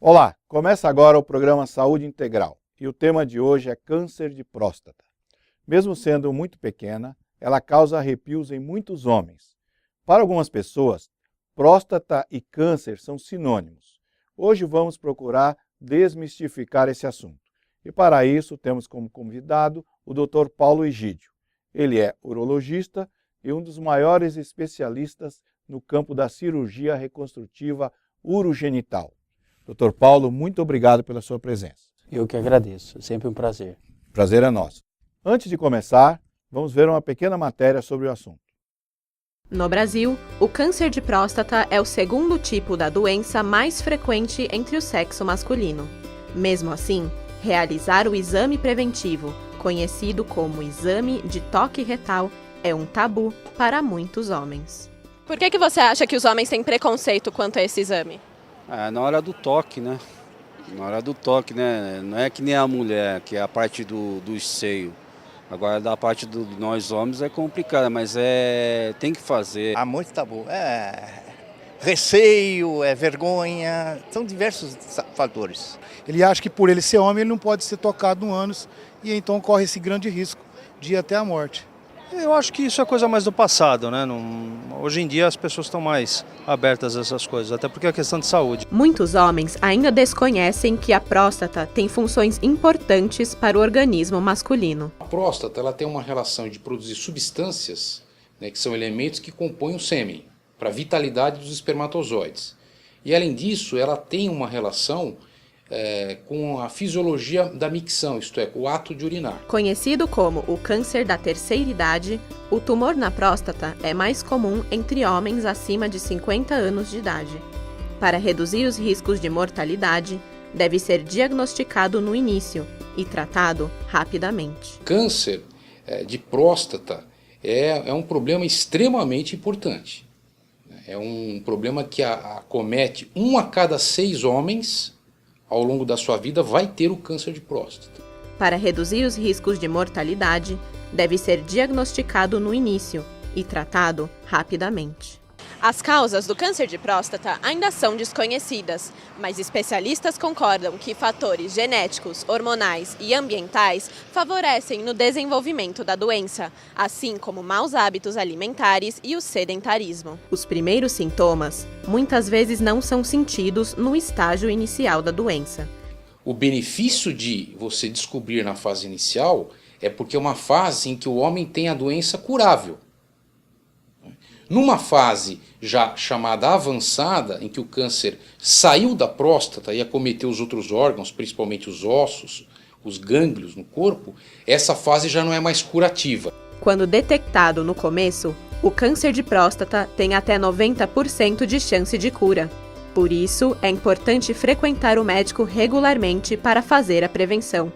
Olá, começa agora o programa Saúde Integral e o tema de hoje é câncer de próstata. Mesmo sendo muito pequena, ela causa arrepios em muitos homens. Para algumas pessoas, próstata e câncer são sinônimos. Hoje vamos procurar desmistificar esse assunto. E para isso temos como convidado o Dr. Paulo Egídio. Ele é urologista e um dos maiores especialistas no campo da cirurgia reconstrutiva urogenital. Dr. Paulo, muito obrigado pela sua presença. Eu que agradeço, é sempre um prazer. Prazer é nosso. Antes de começar, vamos ver uma pequena matéria sobre o assunto. No Brasil, o câncer de próstata é o segundo tipo da doença mais frequente entre o sexo masculino. Mesmo assim, realizar o exame preventivo, conhecido como exame de toque retal, é um tabu para muitos homens. Por que você acha que os homens têm preconceito quanto a esse exame? Na hora do toque, né? Na hora do toque, né? Não é que nem a mulher, que é a parte do seio. Agora, da parte de nós homens é complicada, mas tem que fazer. Há muito tabu. Receio, vergonha, são diversos fatores. Ele acha que por ele ser homem, ele não pode ser tocado no ânus e então corre esse grande risco de ir até a morte. Eu acho que isso é coisa mais do passado, né? Hoje em dia as pessoas estão mais abertas a essas coisas, até porque é questão de saúde. Muitos homens ainda desconhecem que a próstata tem funções importantes para o organismo masculino. A próstata ela tem uma relação de produzir substâncias, né, que são elementos que compõem o sêmen, para a vitalidade dos espermatozoides. E além disso, ela tem uma relação com a fisiologia da micção, isto é, o ato de urinar. Conhecido como o câncer da terceira idade, o tumor na próstata é mais comum entre homens acima de 50 anos de idade. Para reduzir os riscos de mortalidade, deve ser diagnosticado no início e tratado rapidamente. Câncer de próstata é um problema extremamente importante. É um problema que acomete 1 a cada 6 homens ao longo da sua vida vai ter o câncer de próstata. Para reduzir os riscos de mortalidade, deve ser diagnosticado no início e tratado rapidamente. As causas do câncer de próstata ainda são desconhecidas, mas especialistas concordam que fatores genéticos, hormonais e ambientais favorecem no desenvolvimento da doença, assim como maus hábitos alimentares e o sedentarismo. Os primeiros sintomas muitas vezes não são sentidos no estágio inicial da doença. O benefício de você descobrir na fase inicial é porque é uma fase em que o homem tem a doença curável. Numa fase já chamada avançada, em que o câncer saiu da próstata e acometeu os outros órgãos, principalmente os ossos, os gânglios no corpo, essa fase já não é mais curativa. Quando detectado no começo, o câncer de próstata tem até 90% de chance de cura. Por isso, é importante frequentar o médico regularmente para fazer a prevenção.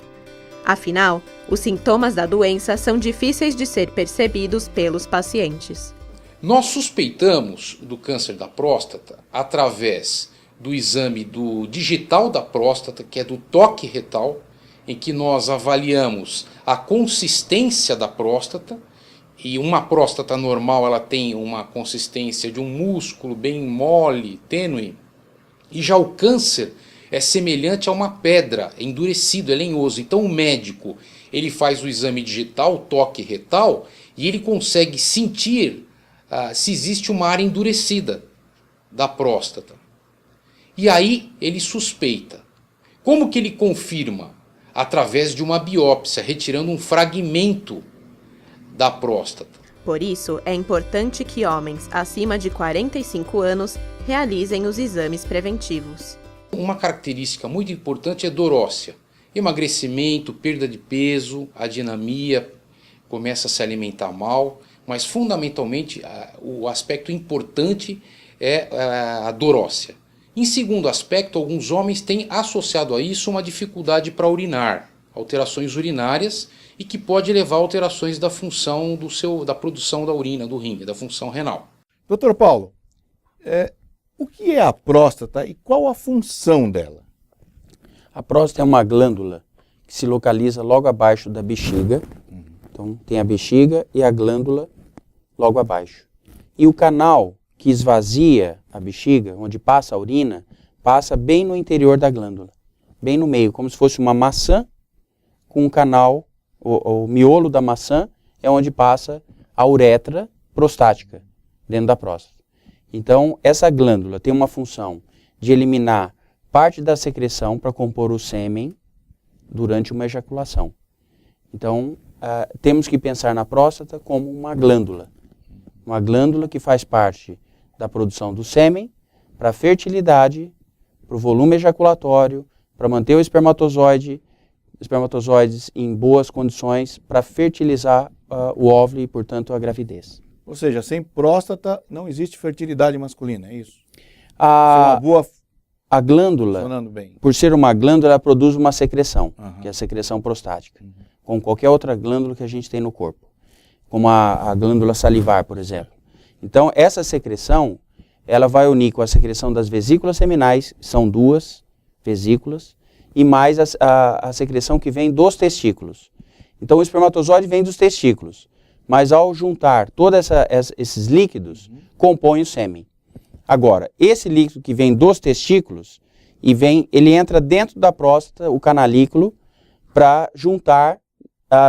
Afinal, os sintomas da doença são difíceis de ser percebidos pelos pacientes. Nós suspeitamos do câncer da próstata através do exame do digital da próstata, que é do toque retal, em que nós avaliamos a consistência da próstata, e uma próstata normal ela tem uma consistência de um músculo bem mole, tênue, e já o câncer é semelhante a uma pedra, é endurecido, é lenhoso. Então o médico ele faz o exame digital, o toque retal, e ele consegue sentir se existe uma área endurecida da próstata. E aí ele suspeita. Como que ele confirma? Através de uma biópsia, retirando um fragmento da próstata. Por isso, é importante que homens acima de 45 anos realizem os exames preventivos. Uma característica muito importante é dor óssea. Emagrecimento, perda de peso, adinamia, começa a se alimentar mal. Mas fundamentalmente o aspecto importante é a dor óssea. Em segundo aspecto, alguns homens têm associado a isso uma dificuldade para urinar, alterações urinárias, e que pode levar a alterações da função da produção da urina, do rim, da função renal. Dr. Paulo, o que é a próstata e qual a função dela? A próstata é uma glândula que se localiza logo abaixo da bexiga. Então tem a bexiga e a glândula logo abaixo. E o canal que esvazia a bexiga, onde passa a urina, passa bem no interior da glândula, bem no meio, como se fosse uma maçã com um canal, o miolo da maçã é onde passa a uretra prostática, dentro da próstata. Então, essa glândula tem uma função de eliminar parte da secreção para compor o sêmen durante uma ejaculação. Então, temos que pensar na próstata como uma glândula que faz parte da produção do sêmen para a fertilidade, para o volume ejaculatório, para manter o espermatozoides em boas condições para fertilizar o óvulo e, portanto, a gravidez. Ou seja, sem próstata não existe fertilidade masculina, é isso? A glândula, funcionando bem. por ser uma glândula, ela produz uma secreção, que é a secreção prostática, como qualquer outra glândula que a gente tem no corpo, como a glândula salivar, por exemplo. Então, essa secreção, ela vai unir com a secreção das vesículas seminais, são 2 vesículas, e mais a secreção que vem dos testículos. Então, o espermatozoide vem dos testículos, mas ao juntar todos esses líquidos, compõe o sêmen. Agora, esse líquido que vem dos testículos, ele entra dentro da próstata, o canalículo, para juntar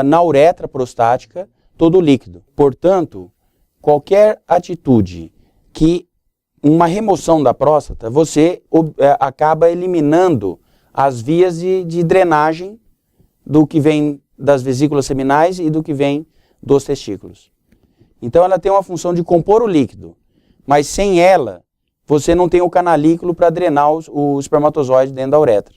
na uretra prostática todo o líquido. Portanto, qualquer atitude que uma remoção da próstata, você acaba eliminando as vias de drenagem do que vem das vesículas seminais e do que vem dos testículos. Então ela tem uma função de compor o líquido, mas sem ela, você não tem o canalículo para drenar o espermatozoide dentro da uretra.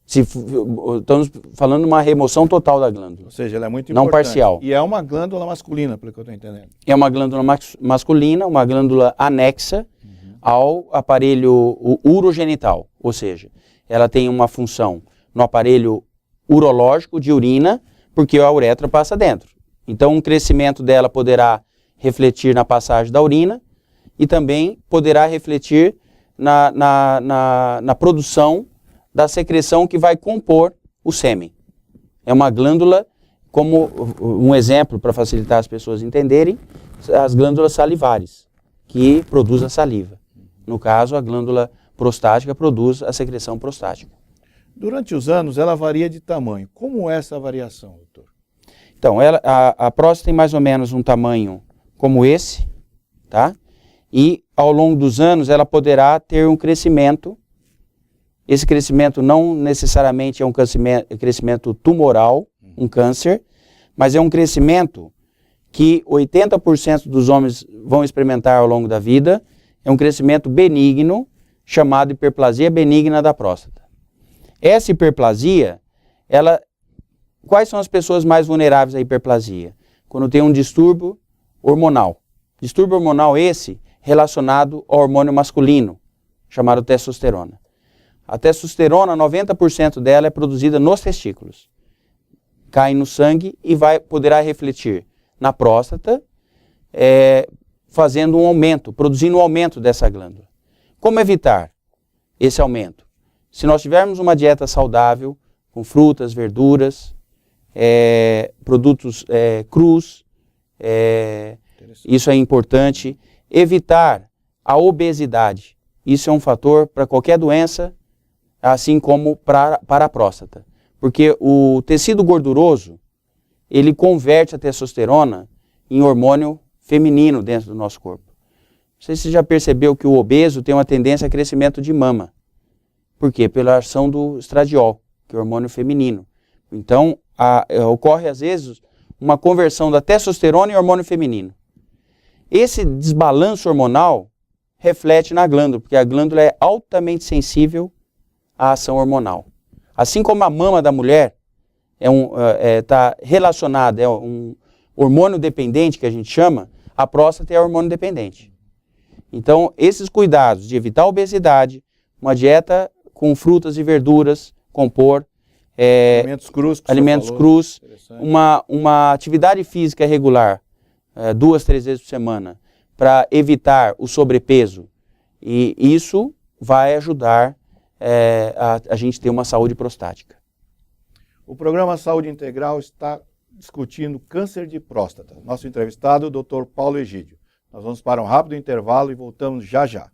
Estamos falando de uma remoção total da glândula. Ou seja, ela é muito não importante. Parcial. E é uma glândula masculina, pelo que eu estou entendendo. É uma glândula masculina, uma glândula anexa ao aparelho urogenital. Ou seja, ela tem uma função no aparelho urológico de urina, porque a uretra passa dentro. Então, um crescimento dela poderá refletir na passagem da urina e também poderá refletir na produção da secreção que vai compor o sêmen. É uma glândula, como um exemplo para facilitar as pessoas entenderem, as glândulas salivares, que produzem a saliva. No caso, a glândula prostática produz a secreção prostática. Durante os anos, ela varia de tamanho. Como é essa variação, doutor? Então, a próstata tem mais ou menos um tamanho como esse, tá? E ao longo dos anos ela poderá ter um crescimento. Esse crescimento não necessariamente é um crescimento tumoral, um câncer, mas é um crescimento que 80% dos homens vão experimentar ao longo da vida. É um crescimento benigno, chamado hiperplasia benigna da próstata. Essa hiperplasia, quais são as pessoas mais vulneráveis à hiperplasia? Quando tem um distúrbio hormonal. Distúrbio hormonal esse relacionado ao hormônio masculino, chamado testosterona. A testosterona, 90% dela é produzida nos testículos. Cai no sangue e poderá refletir na próstata, fazendo um aumento, produzindo um aumento dessa glândula. Como evitar esse aumento? Se nós tivermos uma dieta saudável, com frutas, verduras, produtos crus, isso é importante. Evitar a obesidade. Isso é um fator para qualquer doença, assim como para a próstata. Porque o tecido gorduroso, ele converte a testosterona em hormônio feminino dentro do nosso corpo. Não sei se você já percebeu que o obeso tem uma tendência a crescimento de mama. Por quê? Pela ação do estradiol, que é o hormônio feminino. Então, ocorre às vezes uma conversão da testosterona em hormônio feminino. Esse desbalanço hormonal reflete na glândula, porque a glândula é altamente sensível à ação hormonal. Assim como a mama da mulher está relacionada, é um hormônio dependente que a gente chama, a próstata é hormônio dependente. Então, esses cuidados de evitar a obesidade, uma dieta com frutas e verduras, compor, alimentos crus, uma atividade física regular, 2, 3 vezes por semana, para evitar o sobrepeso. E isso vai ajudar a gente ter uma saúde prostática. O programa Saúde Integral está discutindo câncer de próstata. Nosso entrevistado, o Dr. Paulo Egídio. Nós vamos para um rápido intervalo e voltamos já já.